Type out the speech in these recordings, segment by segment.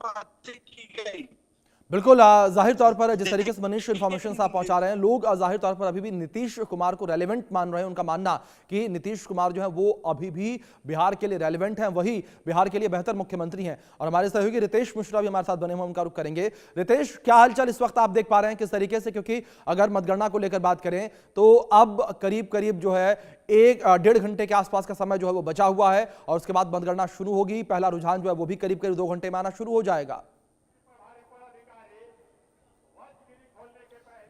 बातें की गई। बिल्कुल, जाहिर तौर पर जिस तरीके से मनीष इन्फॉर्मेशन आप पहुंचा रहे हैं, लोग जाहिर तौर पर अभी भी नीतीश कुमार को रेलेवेंट मान रहे हैं। उनका मानना कि नीतीश कुमार जो है वो अभी भी बिहार के लिए रेलेवेंट हैं, वही बिहार के लिए बेहतर मुख्यमंत्री हैं। और हमारे सहयोगी रितेश मिश्रा भी हमारे साथ बने हुए, उनका रुख करेंगे। रितेश, क्या हालचाल इस वक्त आप देख पा रहे हैं किस तरीके से? क्योंकि अगर मतगणना को लेकर बात करें तो अब करीब करीब जो है 1-1.5 घंटे के आसपास का समय जो है वो बचा हुआ है और उसके बाद मतगणना शुरू होगी। पहला रुझान जो है वो भी करीब करीब 2 घंटे में आना शुरू हो जाएगा।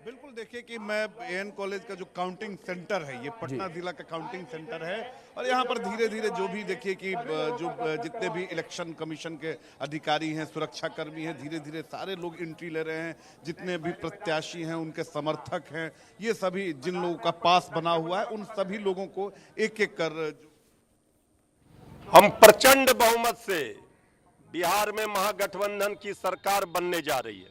बिल्कुल, देखिए कि मैं एएन कॉलेज का जो काउंटिंग सेंटर है, ये पटना जिला का काउंटिंग सेंटर है और यहाँ पर धीरे धीरे जो भी देखिए कि जो जितने भी इलेक्शन कमीशन के अधिकारी हैं, सुरक्षा कर्मी हैं, धीरे धीरे सारे लोग एंट्री ले रहे हैं। जितने भी प्रत्याशी हैं, उनके समर्थक हैं, ये सभी जिन लोगों का पास बना हुआ है, उन सभी लोगों को एक एक कर हम प्रचंड बहुमत से बिहार में महागठबंधन की सरकार बनने जा रही है।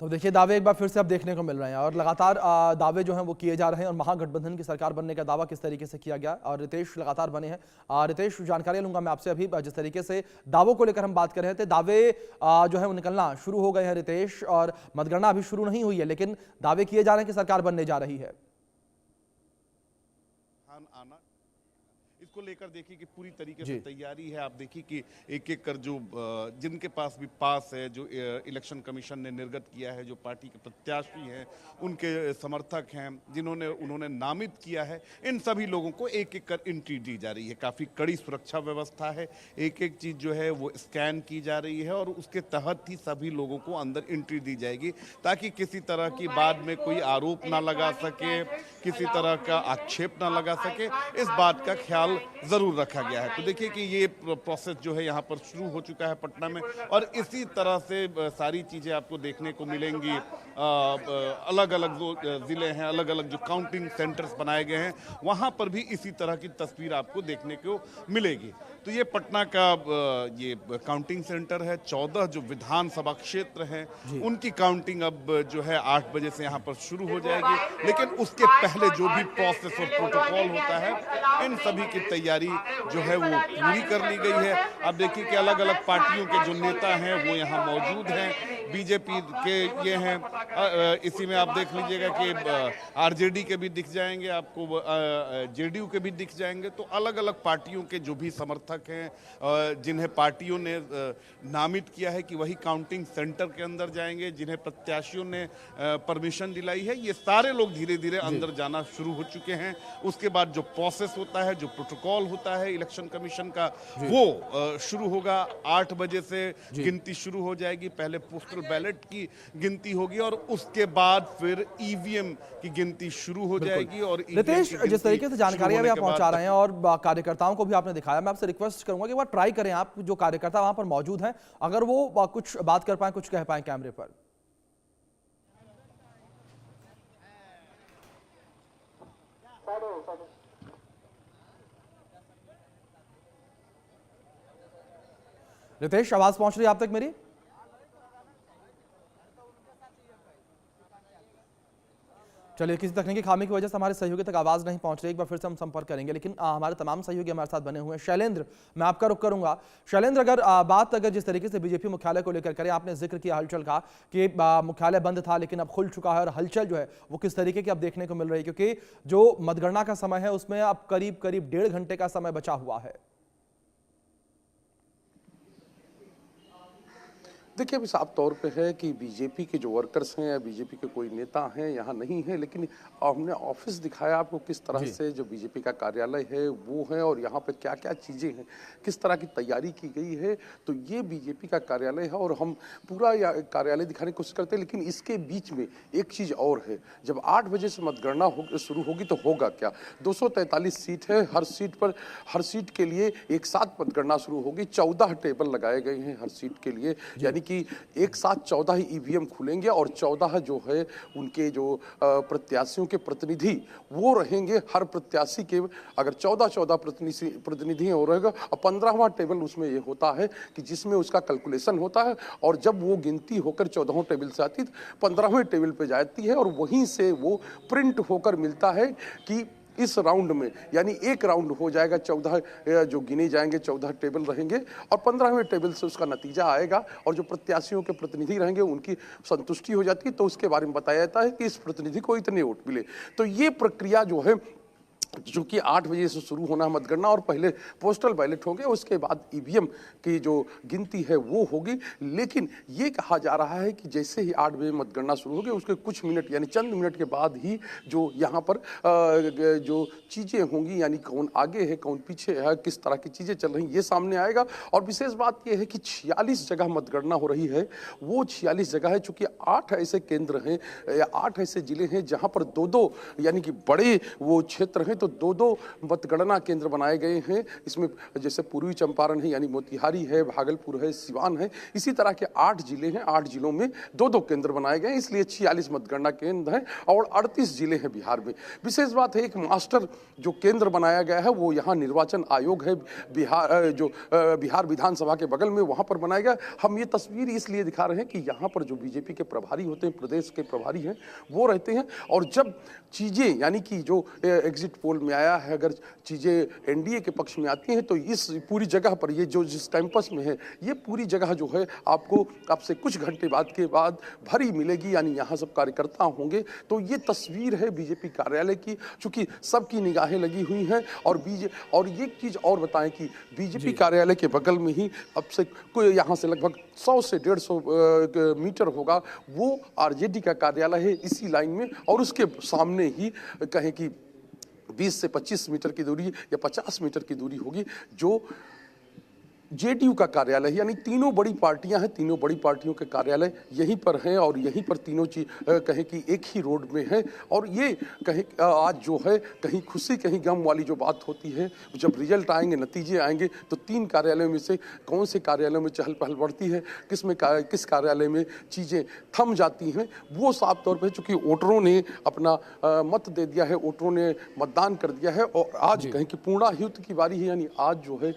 तो देखिए, दावे एक बार फिर से अब देखने को मिल रहे हैं और लगातार दावे जो हैं वो किए जा रहे हैं और महागठबंधन की सरकार बनने का दावा किस तरीके से किया गया। और रितेश लगातार बने हैं। रितेश, जानकारी लूंगा मैं आपसे अभी। जिस तरीके से दावों को लेकर हम बात कर रहे थे, दावे जो है वो निकलना शुरू हो गए हैं रितेश, और मतगणना अभी शुरू नहीं हुई है लेकिन दावे किए जा रहे हैं कि सरकार बनने जा रही है। आना इसको लेकर देखिए कि पूरी तरीके से तैयारी है। आप देखिए कि एक एक कर जो जिनके पास भी पास है, जो इलेक्शन कमीशन ने निर्गत किया है, जो पार्टी के प्रत्याशी हैं, उनके समर्थक हैं, जिन्होंने उन्होंने नामित किया है, इन सभी लोगों को एक एक कर एंट्री दी जा रही है। काफ़ी कड़ी सुरक्षा व्यवस्था है। एक एक चीज़ जो है वो स्कैन की जा रही है और उसके तहत ही सभी लोगों को अंदर एंट्री दी जाएगी, ताकि किसी तरह की बाद में कोई आरोप ना लगा सके, किसी तरह का आक्षेप ना लगा सके। इस बात का ख्याल जरूर रखा गया है। तो देखिए कि ये प्रोसेस जो है यहाँ पर शुरू हो चुका है पटना में और इसी तरह से सारी चीज़ें आपको देखने को मिलेंगी। अलग अलग जो ज़िले हैं, अलग अलग जो काउंटिंग सेंटर्स बनाए गए हैं, वहाँ पर भी इसी तरह की तस्वीर आपको देखने को मिलेगी। तो ये पटना का ये काउंटिंग सेंटर है। 14 जो विधानसभा क्षेत्र हैं उनकी काउंटिंग अब जो है 8 बजे से यहाँ पर शुरू हो जाएगी। लेकिन उसके पहले जो भी प्रोसेस और प्रोटोकॉल होता है, इन सभी की तैयारी जो है वो पूरी कर ली गई है। अब देखिए कि अलग अलग पार्टियों के जो नेता हैं वो यहाँ मौजूद हैं। बीजेपी के ये हैं, इसी में आप देख लीजिएगा कि आरजेडी के भी दिख जाएंगे आपको, जेडीयू के भी दिख जाएंगे। तो अलग अलग पार्टियों के जो भी समर्थक हैं, जिन्हें पार्टियों ने नामित किया है कि वही काउंटिंग सेंटर के अंदर जाएंगे, जिन्हें प्रत्याशियों ने परमिशन दिलाई है, ये सारे लोग धीरे धीरे अंदर जाना शुरू हो चुके हैं। उसके बाद जो प्रोसेस होता है, जो प्रोटोकॉल होता है इलेक्शन कमीशन का, वो शुरू होगा। 8 बजे से गिनती शुरू हो जाएगी। पहले पोस्टल बैलेट की गिनती होगी और उसके बाद फिर ईवीएम की गिनती शुरू हो जाएगी। और रितेश, जिस तरीके से जानकारियां भी आप पहुंचा रहे हैं और कार्यकर्ताओं को भी आपने दिखाया, मैं आपसे रिक्वेस्ट करूंगा कि एक बार ट्राई करें, आप जो कार्यकर्ता वहां पर मौजूद हैं, अगर वो कुछ बात कर पाए, कुछ कह पाए कैमरे पर। रितेश, आवाज पहुंच रही है आप तक मेरी? चलिए, किसी तकनीकी खामी की वजह से हमारे सहयोगी तक आवाज नहीं पहुंच रही। एक बार फिर से हम संपर्क करेंगे, लेकिन हमारे तमाम सहयोगी हमारे साथ बने हुए हैं। शैलेंद्र, मैं आपका रुख करूंगा। शैलेंद्र, अगर जिस तरीके से बीजेपी मुख्यालय को लेकर करें, आपने जिक्र किया हलचल का कि मुख्यालय बंद था लेकिन अब खुल चुका है, और हलचल जो है वो किस तरीके की अब देखने को मिल रही है, क्योंकि जो मतगणना का समय है उसमें अब करीब करीब 1.5 घंटे का समय बचा हुआ है। देखिए, अभी साफ तौर पे है कि बीजेपी के जो वर्कर्स हैं या बीजेपी के कोई नेता हैं यहाँ नहीं है, लेकिन हमने ऑफिस दिखाया आपको किस तरह से जो बीजेपी का कार्यालय है वो है और यहाँ पे क्या क्या चीज़ें हैं, किस तरह की तैयारी की गई है। तो ये बीजेपी का कार्यालय है और हम पूरा कार्यालय दिखाने की कोशिश करते हैं। लेकिन इसके बीच में एक चीज़ और है, जब 8 बजे से मतगणना शुरू होगी तो होगा क्या। 243 सीट है, हर सीट के लिए एक साथ मतगणना शुरू होगी। 14 टेबल लगाए गए हैं हर सीट के लिए, यानी कि एक साथ 14 ही ईवीएम खुलेंगे और 14 जो है उनके जो प्रत्याशियों के प्रतिनिधि वो रहेंगे। हर प्रत्याशी के अगर 14 प्रतिनिधि हो रहेगा और 15वां टेबल उसमें ये होता है कि जिसमें उसका कैलकुलेशन होता है और जब वो गिनती होकर 14वें टेबल से आती है 15वें टेबल पे जाती है और वहीं से वो प्रिंट होकर मिलता है कि इस राउंड में यानी एक राउंड हो जाएगा, 14 जो गिने जाएंगे, 14 टेबल रहेंगे और 15वें टेबल से उसका नतीजा आएगा और जो प्रत्याशियों के प्रतिनिधि रहेंगे उनकी संतुष्टि हो जाती है तो उसके बारे में बताया जाता है कि इस प्रतिनिधि को इतने वोट मिले। तो ये प्रक्रिया जो है जो कि 8 बजे से शुरू होना है मतगणना और पहले पोस्टल बैलेट होंगे, उसके बाद ईवीएम की जो गिनती है वो होगी। लेकिन ये कहा जा रहा है कि जैसे ही 8 बजे मतगणना शुरू होगी उसके कुछ मिनट यानी चंद मिनट के बाद ही जो यहाँ पर जो चीज़ें होंगी यानी कौन आगे है कौन पीछे है, किस तरह की चीज़ें चल रही ये सामने आएगा। और विशेष बात यह है कि 46 जगह मतगणना हो रही है, वो 46 जगह है चूँकि 8 ऐसे केंद्र हैं या 8 ऐसे जिले हैं जहाँ पर 2-2 यानी कि बड़े वो क्षेत्र हैं, तो 2-2 मतगणना केंद्र बनाए गए हैं। इसमें जैसे पूर्वी चंपारण है यानी मोतिहारी है, भागलपुर है, सिवान है, इसी तरह के 8 जिले हैं। 8 जिलों में 2-2 केंद्र बनाए गए, इसलिए 46 मतगणना केंद्र हैं और 38 जिले हैं बिहार में। विशेष बात है एक मास्टर जो केंद्र बनाया गया है वो यहाँ निर्वाचन आयोग है बिहार विधानसभा के बगल में, वहाँ पर बनाया गया। हम ये तस्वीर इसलिए दिखा रहे हैं कि यहाँ पर जो बीजेपी के प्रभारी होते हैं, प्रदेश के प्रभारी हैं, वो रहते हैं और जब चीज़ें यानी कि जो एग्जिट पोल में आया है अगर चीज़ें एनडीए के पक्ष में आती हैं तो इस पूरी जगह पर ये जो जिस कैंपस में है ये पूरी जगह जो है आपको अब से कुछ घंटे बाद भरी मिलेगी, यानी यहाँ सब कार्यकर्ता होंगे। तो ये तस्वीर है बीजेपी कार्यालय की, चूँकि सबकी निगाहें लगी हुई हैं। और ये चीज़ और बताएं कि बीजेपी कार्यालय के बगल में ही अब से कोई यहाँ से लगभग 100 से 150 मीटर होगा वो आरजेडी का कार्यालय है इसी लाइन में, और उसके सामने ही कहें कि 20 से 25 मीटर की दूरी या 50 मीटर की दूरी होगी जो जेडीयू का कार्यालय है। यानी तीनों बड़ी पार्टियां हैं, तीनों बड़ी पार्टियों के कार्यालय यहीं पर हैं और यहीं पर तीनों चीज कहें कि एक ही रोड में है। और ये कहें आज जो है कहीं खुशी कहीं गम वाली जो बात होती है, जब रिजल्ट आएंगे नतीजे आएंगे तो 3 कार्यालयों में से कौन से कार्यालयों में चहल पहल बढ़ती है, किस कार्यालय में चीज़ें थम जाती हैं, वो साफ तौर पर चूँकि वोटरों ने अपना मत दे दिया है, वोटरों ने मतदान कर दिया है और आज कहें कि पूर्णाहुति की बारी है। यानी आज जो है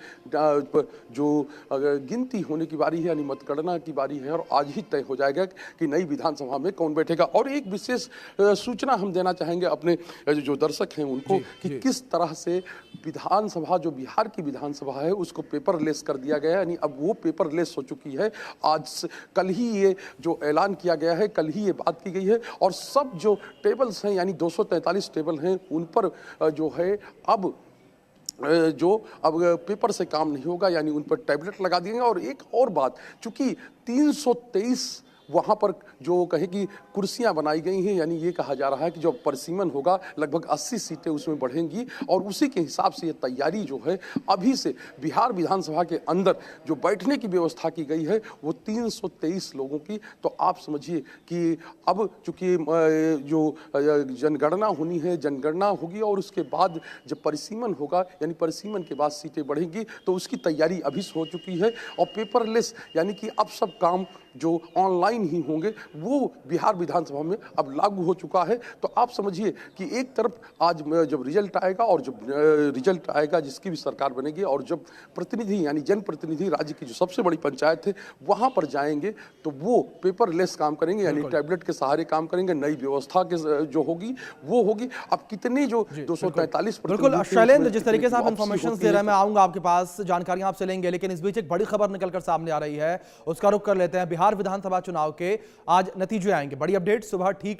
जो गिनती होने की बारी है यानी मतगणना की बारी है और आज ही तय हो जाएगा कि नई विधानसभा में कौन बैठेगा। और एक विशेष सूचना हम देना चाहेंगे अपने जो दर्शक हैं उनको कि किस तरह से विधानसभा जो बिहार की विधानसभा है उसको पेपरलेस कर दिया गया है, यानी अब वो पेपरलेस हो चुकी है। आज कल ही ये जो ऐलान किया गया है, कल ही ये बात की गई है और सब जो टेबल्स हैं यानी 243 टेबल हैं उन पर जो है अब पेपर से काम नहीं होगा, यानी उन पर टैबलेट लगा देंगे। और एक और बात, चूंकि 323 वहाँ पर जो कहे कि कुर्सियाँ बनाई गई हैं, यानी ये कहा जा रहा है कि जो परिसीमन होगा लगभग 80 सीटें उसमें बढ़ेंगी और उसी के हिसाब से ये तैयारी जो है अभी से बिहार विधानसभा के अंदर जो बैठने की व्यवस्था की गई है वो 323 लोगों की। तो आप समझिए कि अब चूँकि जो जनगणना होनी है, जनगणना होगी और उसके बाद जब परिसीमन होगा यानी परिसीमन के बाद सीटें बढ़ेंगी तो उसकी तैयारी अभी से हो चुकी है। और पेपरलेस यानी कि अब सब काम जो ऑनलाइन ही होंगे वो बिहार विधानसभा में अब लागू हो चुका है। तो आप समझिए कि एक तरफ आज जब रिजल्ट आएगा और जब रिजल्ट आएगा जिसकी भी सरकार बनेगी और जब प्रतिनिधि यानी जनप्रतिनिधि राज्य की जो सबसे बड़ी पंचायत है वहां पर जाएंगे तो वो पेपरलेस काम करेंगे, यानी टैबलेट के सहारे काम करेंगे। नई व्यवस्था के जो होगी वो होगी। अब कितने जो 243 बिल्कुल शैलेंद्र, जिस तरीके से आप इन्फॉर्मेशन दे रहे हैं मैं आऊंगा आपके पास, जानकारियां आपसे लेंगे, लेकिन इस बीच एक बड़ी खबर निकलकर सामने आ रही है, उसका रुख कर लेते हैं। बिहार विधानसभा चुनाव के आज नतीजे आएंगे, बड़ी अपडेट सुबह ठीक